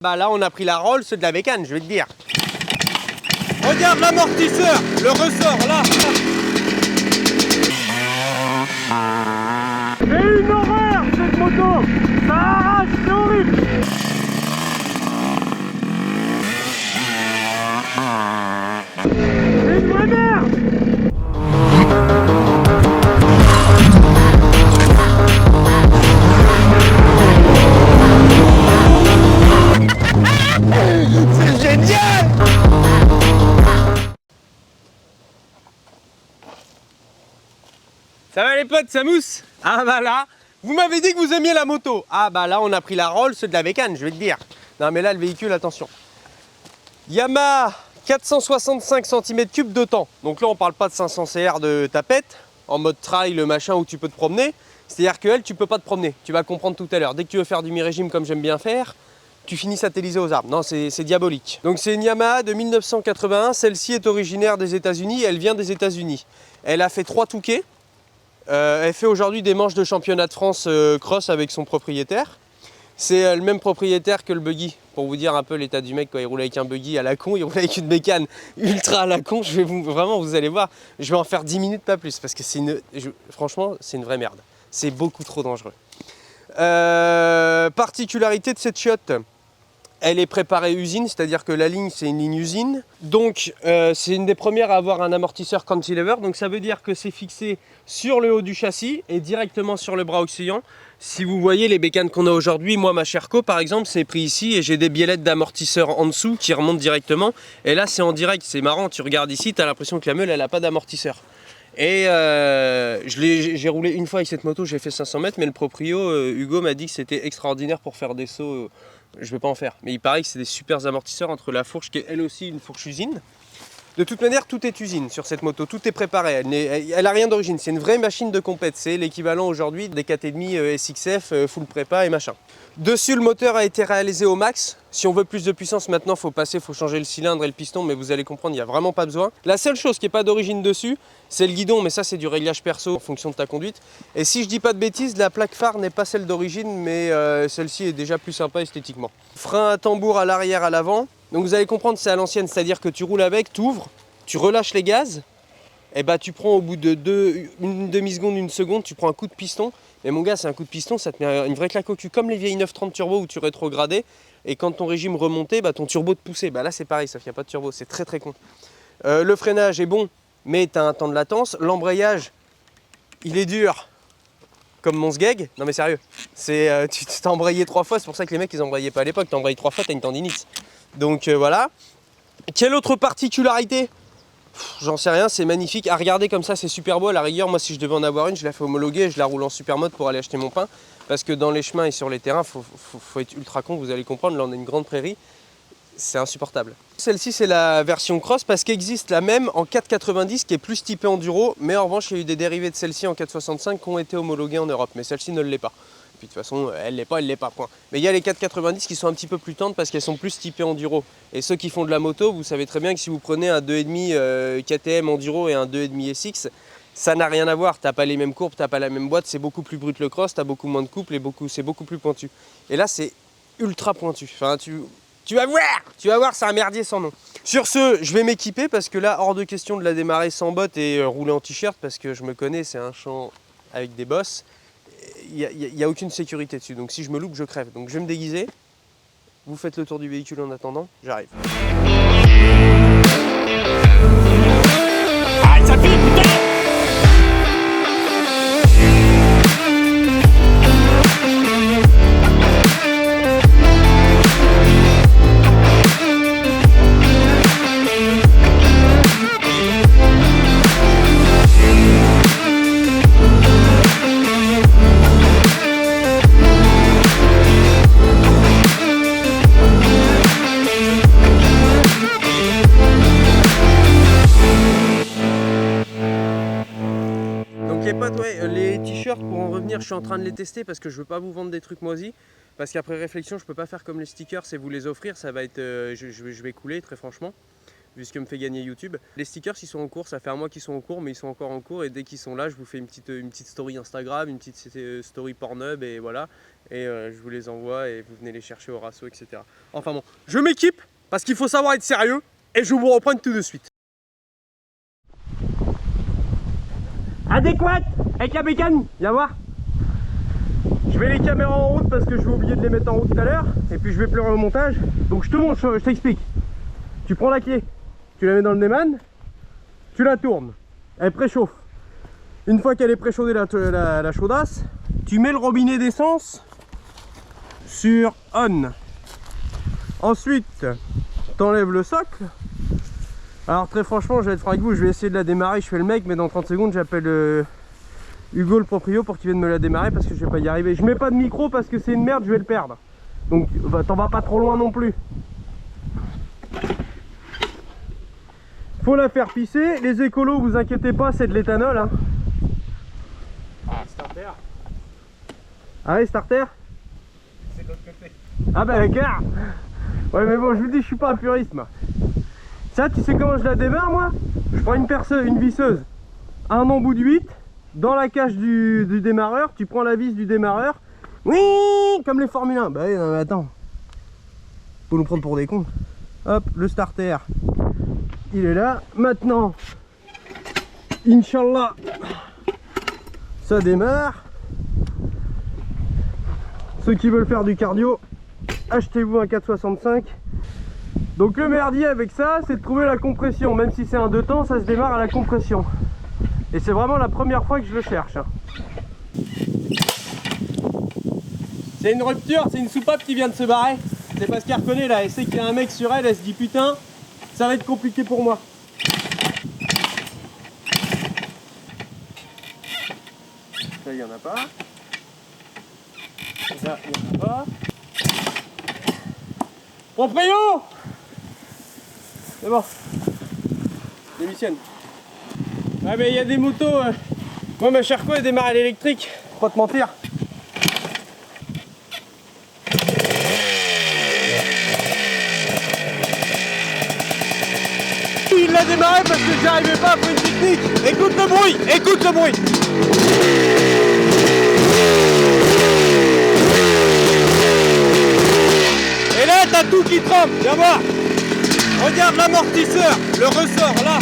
Bah là on a pris la Rolls de la bécane, je vais te dire. Regarde l'amortisseur, le ressort là. C'est une horreur cette moto. Ça arrache, c'est horrible. C'est une vraie merde. C'est génial! Ça va les potes, ça mousse? Ah bah là, vous m'avez dit que vous aimiez la moto. Ah bah là on a pris la Rolls de la bécane, je vais te dire. Non mais là le véhicule, attention. Yamaha 465 cm3 de temps. Donc là on parle pas de 500 CR de tapette, en mode trail, le machin où tu peux te promener. C'est-à-dire qu'elle, tu peux pas te promener. Tu vas comprendre tout à l'heure. Dès que tu veux faire du mi-régime comme j'aime bien faire, tu finis satellisé aux arbres. Non, c'est diabolique. Donc c'est une Yamaha de 1981. Celle-ci est originaire des États-Unis. Elle vient des États-Unis. Elle a fait 3 touquets. Elle fait aujourd'hui des manches de championnat de France cross avec son propriétaire. C'est le même propriétaire que le buggy. Pour vous dire un peu l'état du mec, quand il roule avec un buggy à la con, il roule avec une bécane ultra à la con. Je vais vraiment, vous allez voir, je vais en faire 10 minutes, pas plus. Parce que franchement, c'est une vraie merde. C'est beaucoup trop dangereux. Particularité de cette chiotte, elle est préparée usine, c'est-à-dire que la ligne c'est une ligne usine. Donc c'est une des premières à avoir un amortisseur cantilever. Donc ça veut dire que c'est fixé sur le haut du châssis et directement sur le bras oscillant. Si vous voyez les bécanes qu'on a aujourd'hui, moi ma Sherco par exemple, c'est pris ici et j'ai des biellettes d'amortisseur en dessous qui remontent directement. Et là c'est en direct, c'est marrant, tu regardes ici, tu as l'impression que la meule elle n'a pas d'amortisseur. Et j'ai roulé une fois avec cette moto, j'ai fait 500 mètres, mais le proprio, Hugo m'a dit que c'était extraordinaire pour faire des sauts. Je ne vais pas en faire, mais il paraît que c'est des super amortisseurs entre la fourche qui est elle aussi une fourche usine. De toute manière, tout est usine sur cette moto, tout est préparé, elle n'a rien d'origine, c'est une vraie machine de compète, c'est l'équivalent aujourd'hui des 4,5 SXF, full prépa et machin. Dessus, le moteur a été réalisé au max. Si on veut plus de puissance maintenant, il faut changer le cylindre et le piston, mais vous allez comprendre, il n'y a vraiment pas besoin. La seule chose qui n'est pas d'origine dessus, c'est le guidon, mais ça c'est du réglage perso en fonction de ta conduite. Et si je dis pas de bêtises, la plaque phare n'est pas celle d'origine, mais celle-ci est déjà plus sympa esthétiquement. Frein à tambour à l'arrière, à l'avant. Donc vous allez comprendre, c'est à l'ancienne, c'est-à-dire que tu roules avec, tu ouvres, tu relâches les gaz, et bah tu prends au bout de une demi-seconde, une seconde, tu prends un coup de piston. Mais mon gars, c'est un coup de piston, ça te met une vraie claque au cul, comme les vieilles 930 turbo où tu rétrogradais. Et quand ton régime remontait, bah, ton turbo te poussait. Bah là c'est pareil, sauf qu'il n'y a pas de turbo, c'est très très con. Le freinage est bon, mais tu as un temps de latence. L'embrayage, il est dur, comme mon sgeg. Non mais sérieux, tu t'es embrayé 3 fois, c'est pour ça que les mecs ils embrayaient pas à l'époque. T'embrayes 3 fois, t'as une tendinite. Donc voilà. Quelle autre particularité? J'en sais rien, c'est magnifique. À regarder comme ça, c'est super beau. À la rigueur, moi si je devais en avoir une, je la fais homologuer et je la roule en super mode pour aller acheter mon pain. Parce que dans les chemins et sur les terrains, faut être ultra con, vous allez comprendre. Là on a une grande prairie, c'est insupportable. Celle-ci c'est la version cross parce qu'existe la même en 4,90 qui est plus typée enduro. Mais en revanche, il y a eu des dérivés de celle-ci en 4,65 qui ont été homologués en Europe. Mais celle-ci ne l'est pas. Puis de toute façon, elle l'est pas, point. Mais il y a les 4,90 qui sont un petit peu plus tendres parce qu'elles sont plus typées enduro. Et ceux qui font de la moto, vous savez très bien que si vous prenez un 2,5 KTM enduro et un 2,5 SX, ça n'a rien à voir. T'as pas les mêmes courbes, t'as pas la même boîte, c'est beaucoup plus brut le cross, t'as beaucoup moins de couple et c'est beaucoup plus pointu. Et là, c'est ultra pointu. Enfin, tu vas voir, c'est un merdier sans nom. Sur ce, je vais m'équiper parce que là, hors de question de la démarrer sans bottes et rouler en t-shirt parce que je me connais, c'est un champ avec des bosses. Il n'y a aucune sécurité dessus, donc si je me loupe, je crève. Donc je vais me déguiser. Vous faites le tour du véhicule en attendant, j'arrive. Ah, ça pique, putain. Les t-shirts, pour en revenir, je suis en train de les tester parce que je veux pas vous vendre des trucs moisis. Parce qu'après réflexion, je peux pas faire comme les stickers et vous les offrir, ça va être, je vais couler très franchement. vu ce que me fait gagner YouTube. Les stickers, ils sont en cours, ça fait un mois qu'ils sont en cours, mais ils sont encore en cours. Et dès qu'ils sont là, je vous fais une petite story Instagram, une petite story Pornhub, et voilà. Et je vous les envoie et vous venez les chercher au Rasso, etc. Enfin bon, je m'équipe parce qu'il faut savoir être sérieux et je vous reprends tout de suite. Adéquate avec la bécane, viens voir. Je mets les caméras en route parce que je vais oublier de les mettre en route tout à l'heure. Et puis je vais pleurer au montage. Donc je te montre, je t'explique. Tu prends la clé, tu la mets dans le Neyman, tu la tournes, elle préchauffe. Une fois qu'elle est préchauffée la chaudasse, tu mets le robinet d'essence sur on. Ensuite, tu enlèves le socle. Alors très franchement, je vais être franc avec vous, je vais essayer de la démarrer, je fais le mec, mais dans 30 secondes j'appelle Hugo le proprio pour qu'il vienne me la démarrer parce que je vais pas y arriver. Je mets pas de micro parce que c'est une merde, je vais le perdre. Donc bah, t'en vas pas trop loin non plus. Faut la faire pisser. Les écolos, vous inquiétez pas, c'est de l'éthanol. Hein. Starter. Ah ouais, starter. C'est de l'autre côté. Ah bah d'accord. Ouais mais bon, je vous dis, je suis pas un puriste moi. Ça, tu sais comment je la démarre moi? Je prends une visseuse, un embout de 8 dans la cage du démarreur, tu prends la vis du démarreur. Oui, comme les Formule 1. Bah oui, non mais attends. Faut nous prendre pour des cons. Hop, le starter. Il est là. Maintenant, Inch'Allah, ça démarre. Ceux qui veulent faire du cardio, achetez-vous un 465. Donc le merdier avec ça, c'est de trouver la compression. Même si c'est un 2 temps, ça se démarre à la compression. Et c'est vraiment la première fois que je le cherche. C'est une rupture, c'est une soupape qui vient de se barrer. C'est parce qu'elle reconnaît là, elle sait qu'il y a un mec sur elle, elle se dit putain, ça va être compliqué pour moi. Ça, il n'y en a pas. Ça, il n'y en a pas. Proprio! C'est bon. Démissionne. Ouais mais il y a des motos. Moi ma chère quoi, elle démarre à l'électrique. Faut pas te mentir. Il l'a démarré parce que j'y arrivais pas pour une technique. Écoute le bruit, écoute le bruit. Et là t'as tout qui trempe, viens voir. Regarde l'amortisseur, le ressort là.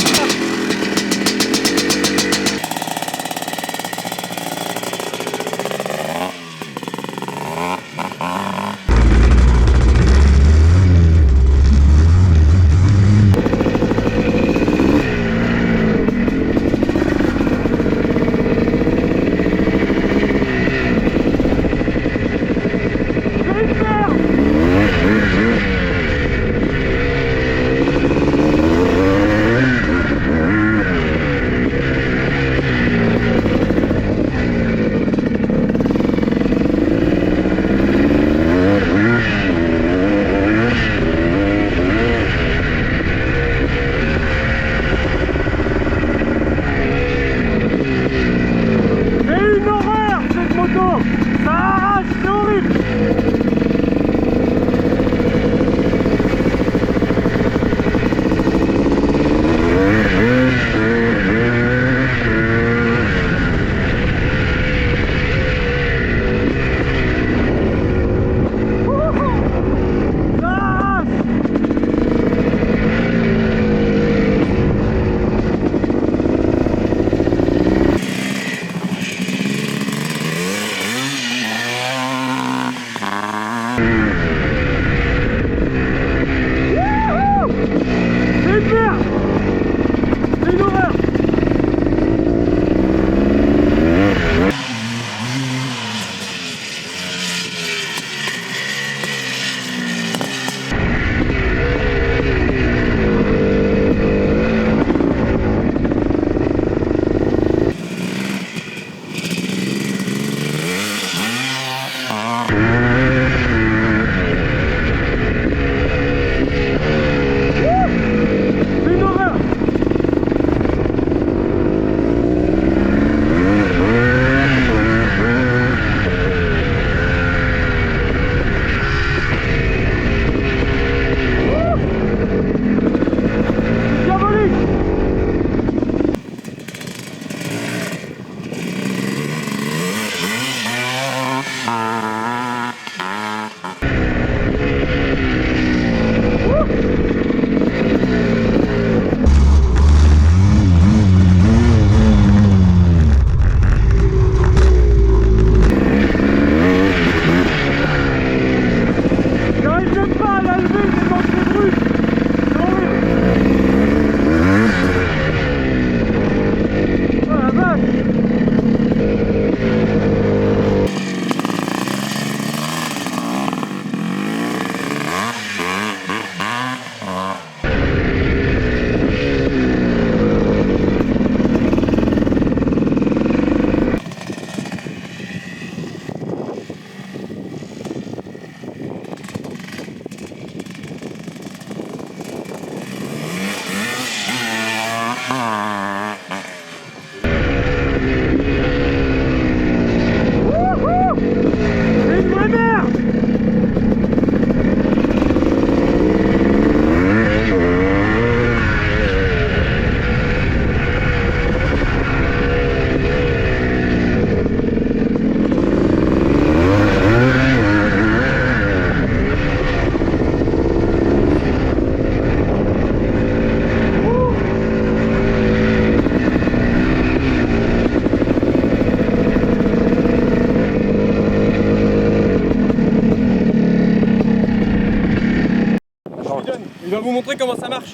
Il va vous montrer comment ça marche.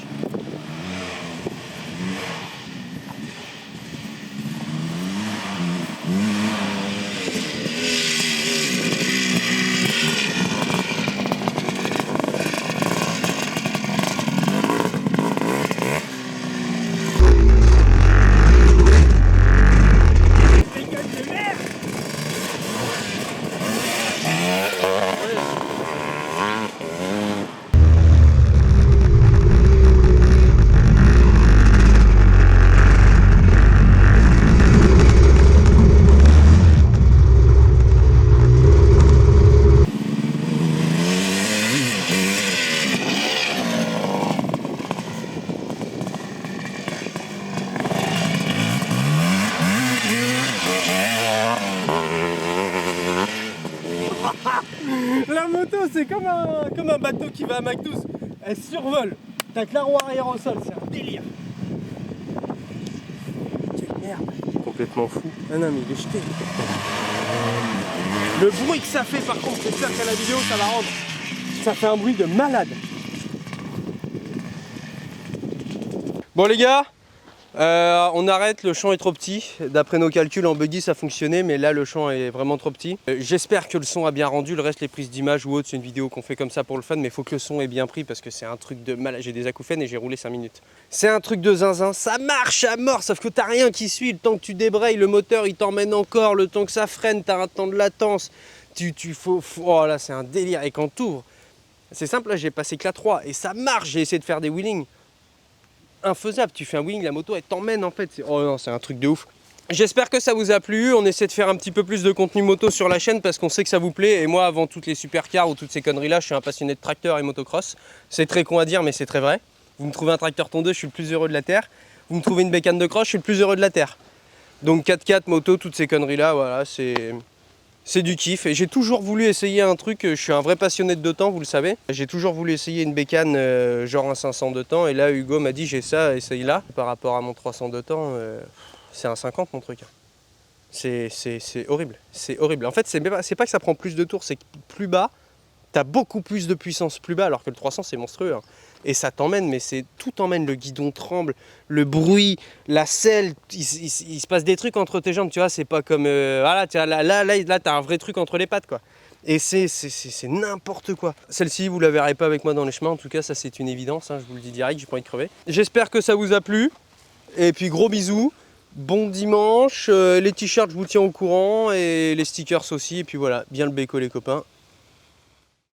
La moto, c'est comme un bateau qui va à Mach 12. Elle survole. T'as que la roue arrière au sol, c'est un délire. Quelle merde. Complètement fou. Ah non, mais il est jeté. Le bruit que ça fait, par contre, j'espère qu'à la vidéo, ça va rendre. Ça fait un bruit de malade. Bon les gars, on arrête, le champ est trop petit. D'après nos calculs en buggy ça fonctionnait, mais là le champ est vraiment trop petit. J'espère que le son a bien rendu, le reste les prises d'image ou autre, c'est une vidéo qu'on fait comme ça pour le fun, mais il faut que le son ait bien pris parce que c'est un truc de malade. J'ai des acouphènes et j'ai roulé 5 minutes. C'est un truc de zinzin, ça marche à mort, sauf que t'as rien qui suit. Le temps que tu débrayes, le moteur il t'emmène encore, le temps que ça freine, t'as un temps de latence. Oh là c'est un délire, et quand t'ouvres, c'est simple, là j'ai passé que la 3 et ça marche, j'ai essayé de faire des wheelings. Infaisable, tu fais un wing, la moto elle t'emmène en fait, oh non c'est un truc de ouf. J'espère que ça vous a plu, on essaie de faire un petit peu plus de contenu moto sur la chaîne parce qu'on sait que ça vous plaît et moi avant toutes les supercars ou toutes ces conneries là je suis un passionné de tracteur et motocross. C'est très con à dire mais c'est très vrai. Vous me trouvez un tracteur tondeuse, je suis le plus heureux de la terre. Vous me trouvez une bécane de cross, je suis le plus heureux de la terre. Donc 4x4, moto, toutes ces conneries là, voilà c'est du kiff et j'ai toujours voulu essayer un truc, je suis un vrai passionné de deux temps, vous le savez. J'ai toujours voulu essayer une bécane genre un 500 de temps et là Hugo m'a dit j'ai ça, essaye là. Par rapport à mon 300 de temps, c'est un 50 mon truc. C'est horrible, c'est horrible. En fait c'est pas que ça prend plus de tours, c'est que plus bas, t'as beaucoup plus de puissance plus bas alors que le 300 c'est monstrueux. Hein. Et ça t'emmène, mais tout t'emmène, le guidon tremble, le bruit, la selle, il se passe des trucs entre tes jambes, tu vois, c'est pas comme... voilà, là t'as un vrai truc entre les pattes, quoi. Et c'est n'importe quoi. Celle-ci, vous la verrez pas avec moi dans les chemins, en tout cas, ça c'est une évidence, hein, je vous le dis direct, j'ai pas envie de crever. J'espère que ça vous a plu, et puis gros bisous, bon dimanche, les t-shirts je vous tiens au courant, et les stickers aussi, et puis voilà, bien le béco les copains.